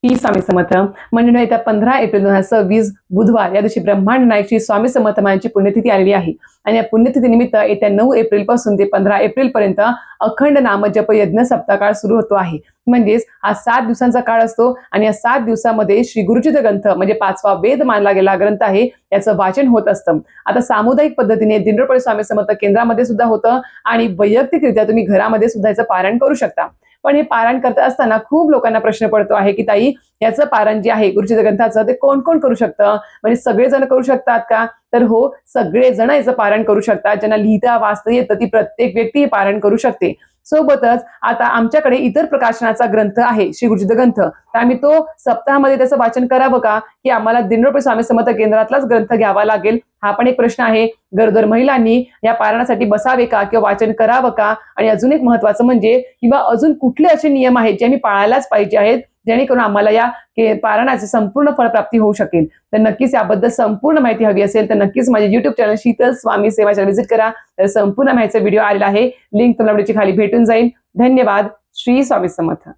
श्री स्वामी समर्थ. म्हणजे येत्या 15 एप्रिल 2026 बुधवार या दिवशी ब्रह्मांड नायक श्री स्वामी समर्थ महाराजांची पुण्यतिथी आलेली आहे. आणि या पुण्यतिथीनिमित्त येत्या 9 एप्रिल पासून ते 15 एप्रिल पर्यंत अखंड नामजप यज्ञ सप्ताहकाळ सुरू होतो आहे. म्हणजेच हा 7 दिवसांचा काळ असतो आणि या 7 दिवसामध्ये श्री गुरुचित ग्रंथ म्हणजे 5वा वेद मानला गेला ग्रंथ आहे, याचं वाचन होत असतं. आता सामुदायिक पद्धतीने दिंडोरपळी स्वामी समर्थ केंद्रामध्ये सुद्धा होतं आणि वैयक्तिकरित्या तुम्ही घरामध्ये सुद्धा याचं पारायण करू शकता. पण हे पारायण करत असताना खूप लोकांना प्रश्न पडतो आहे की ताई, याचं पारायण जे आहे गुरुचित ग्रंथाचं ते कोण कोण करू शकतं, म्हणजे सगळेजण करू शकतात का? तर हो, सगळेजण याचं पारायण करू शकतात. ज्यांना लिहिता वाचता येतं ती प्रत्येक व्यक्ती हे पारायण करू शकते. सोबतच आता आमच्याकडे इतर प्रकाशनाचा ग्रंथ आहे श्री गुरुचित ग्रंथ, तर आम्ही तो सप्ताहामध्ये त्याचं वाचन करावं का, की आम्हाला दिंडोरपळी स्वामी समर्थ केंद्रातलाच ग्रंथ घ्यावा लागेल? हा पण एक प्रश्न आहे. गरोदर महिलांनी या पारायणासाठी बसावे का किंवा वाचन करावं का? आणि अजून एक महत्वाचं म्हणजे किंवा अजून कुठले असे नियम आहेत जे आम्ही पाळायलाच पाहिजे आहेत, जेणेकरून आम्हाला या पारायणाचे संपूर्ण फळप्राप्ती होऊ शकेल. तर नक्कीच याबद्दल संपूर्ण माहिती हवी असेल तर नक्कीच माझे YouTube चॅनल शीतल स्वामी सेवा चॅनल व्हिजिट करा. तर संपूर्ण माहितीचा व्हिडिओ आलेला आहे, लिंक तुम्हाला व्हिडिओच्या खाली भेटून जाईल. धन्यवाद. श्री स्वामी समर्थ.